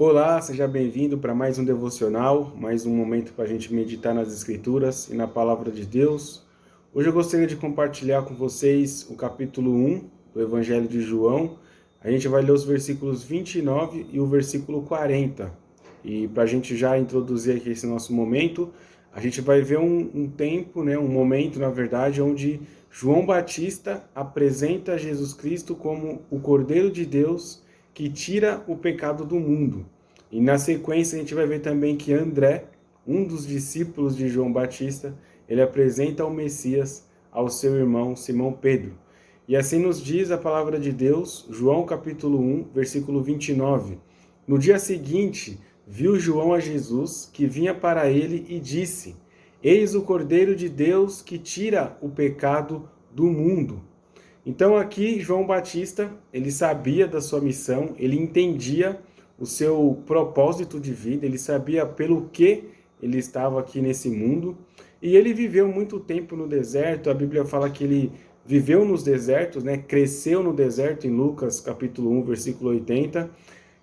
Olá, seja bem-vindo para mais um devocional, mais um momento para a gente meditar nas Escrituras e na Palavra de Deus. Hoje eu gostaria de compartilhar com vocês o capítulo 1 do Evangelho de João. A gente vai ler os versículos 29 e o versículo 40. E para a gente já introduzir aqui esse nosso momento, a gente vai ver um tempo, um momento, na verdade, onde João Batista apresenta Jesus Cristo como o Cordeiro de Deus que tira o pecado do mundo. E na sequência a gente vai ver também que André, um dos discípulos de João Batista, ele apresenta o Messias ao seu irmão Simão Pedro. E assim nos diz a palavra de Deus, João capítulo 1, versículo 29. No dia seguinte, viu João a Jesus, que vinha para ele, e disse: Eis o Cordeiro de Deus que tira o pecado do mundo. Então aqui João Batista, ele sabia da sua missão, ele entendia o seu propósito de vida, ele sabia pelo que ele estava aqui nesse mundo, e ele viveu muito tempo no deserto. A Bíblia fala que ele viveu nos desertos, cresceu no deserto, em Lucas capítulo 1, versículo 80,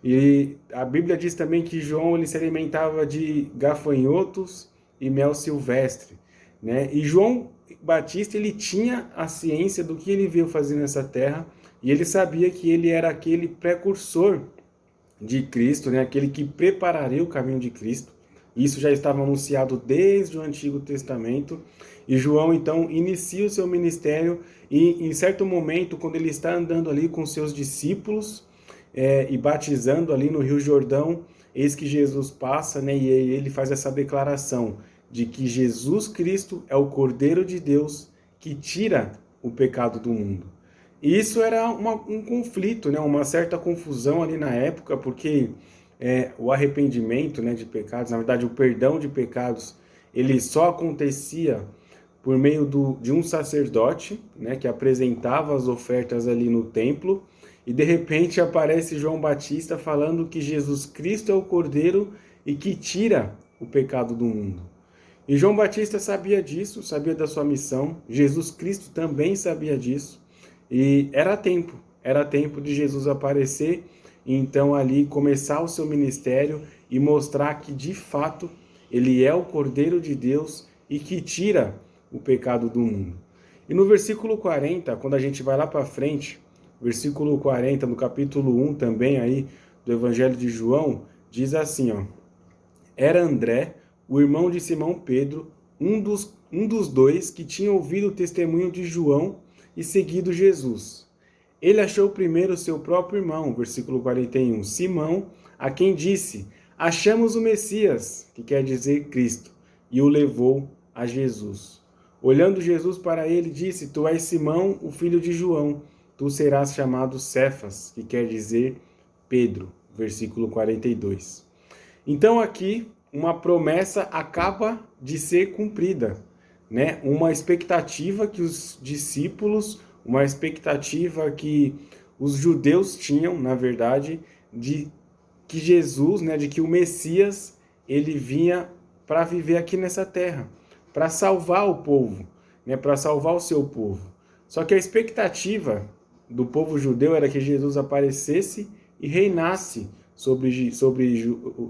e a Bíblia diz também que João ele se alimentava de gafanhotos e mel silvestre, E João Batista ele tinha a ciência do que ele veio fazer nessa terra, e ele sabia que ele era aquele precursor de Cristo, aquele que prepararia o caminho de Cristo. Isso já estava anunciado desde o Antigo Testamento, e João então inicia o seu ministério, e em certo momento, quando ele está andando ali com seus discípulos e batizando ali no Rio Jordão, eis que Jesus passa, e ele faz essa declaração de que Jesus Cristo é o Cordeiro de Deus que tira o pecado do mundo. E isso era um conflito, uma certa confusão ali na época, porque o arrependimento de pecados, na verdade o perdão de pecados, ele só acontecia por meio de um sacerdote, que apresentava as ofertas ali no templo, e de repente aparece João Batista falando que Jesus Cristo é o Cordeiro e que tira o pecado do mundo. E João Batista sabia disso, sabia da sua missão, Jesus Cristo também sabia disso, e era tempo de Jesus aparecer, e então ali começar o seu ministério e mostrar que de fato ele é o Cordeiro de Deus e que tira o pecado do mundo. E no versículo 40, quando a gente vai lá para frente, versículo 40, no capítulo 1 também aí do Evangelho de João, diz assim, Era André, o irmão de Simão Pedro, um dos dois que tinha ouvido o testemunho de João e seguido Jesus. Ele achou primeiro seu próprio irmão, versículo 41, Simão, a quem disse: Achamos o Messias, que quer dizer Cristo, e o levou a Jesus. Olhando Jesus para ele, disse: Tu és Simão, o filho de João, tu serás chamado Cefas, que quer dizer Pedro, versículo 42. Então aqui uma promessa acaba de ser cumprida, Uma expectativa que os discípulos, uma expectativa que os judeus tinham, na verdade, de que Jesus, de que o Messias, ele vinha para viver aqui nessa terra, para salvar o povo, para salvar o seu povo. Só que a expectativa do povo judeu era que Jesus aparecesse e reinasse sobre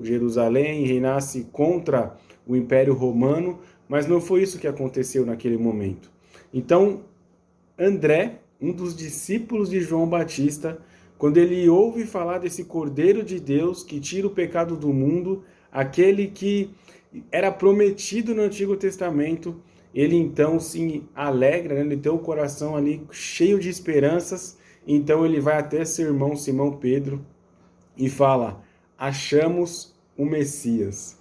Jerusalém, reinasse contra o Império Romano, mas não foi isso que aconteceu naquele momento. Então, André, um dos discípulos de João Batista, quando ele ouve falar desse Cordeiro de Deus que tira o pecado do mundo, aquele que era prometido no Antigo Testamento, ele então se alegra, ele tem o coração ali cheio de esperanças, então ele vai até seu irmão Simão Pedro e fala: achamos o Messias,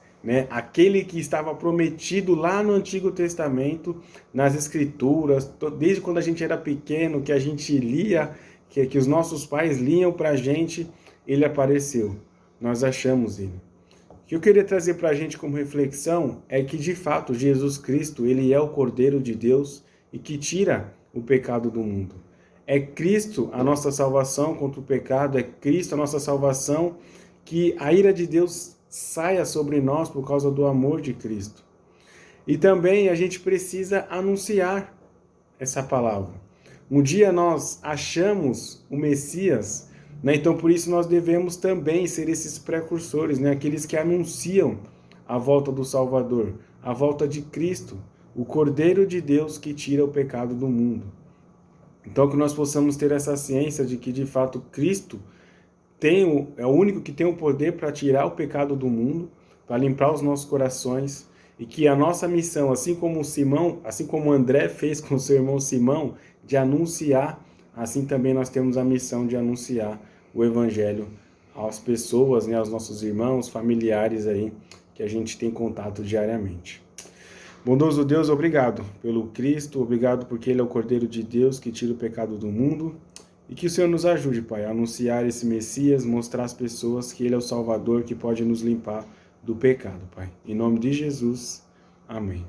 Aquele que estava prometido lá no Antigo Testamento, nas Escrituras, desde quando a gente era pequeno, que a gente lia, que os nossos pais liam para a gente, ele apareceu. Nós achamos ele. O que eu queria trazer para a gente como reflexão é que, de fato, Jesus Cristo, ele é o Cordeiro de Deus e que tira o pecado do mundo. É Cristo a nossa salvação contra o pecado, é Cristo a nossa salvação, que a ira de Deus saia sobre nós por causa do amor de Cristo. E também a gente precisa anunciar essa palavra. Um dia nós achamos o Messias, né? Então, por isso, nós devemos também ser esses precursores, né? Aqueles que anunciam a volta do Salvador, a volta de Cristo, o Cordeiro de Deus que tira o pecado do mundo. Então, que nós possamos ter essa ciência de que, de fato, Cristo é o único que tem o poder para tirar o pecado do mundo, para limpar os nossos corações, e que a nossa missão, assim como Simão, assim como André fez com seu irmão Simão, de anunciar, assim também nós temos a missão de anunciar o Evangelho às pessoas, né, aos nossos irmãos, familiares aí, que a gente tem contato diariamente. Bondoso Deus, obrigado pelo Cristo, obrigado porque Ele é o Cordeiro de Deus que tira o pecado do mundo. E que o Senhor nos ajude, Pai, a anunciar esse Messias, mostrar às pessoas que Ele é o Salvador que pode nos limpar do pecado, Pai. Em nome de Jesus, amém.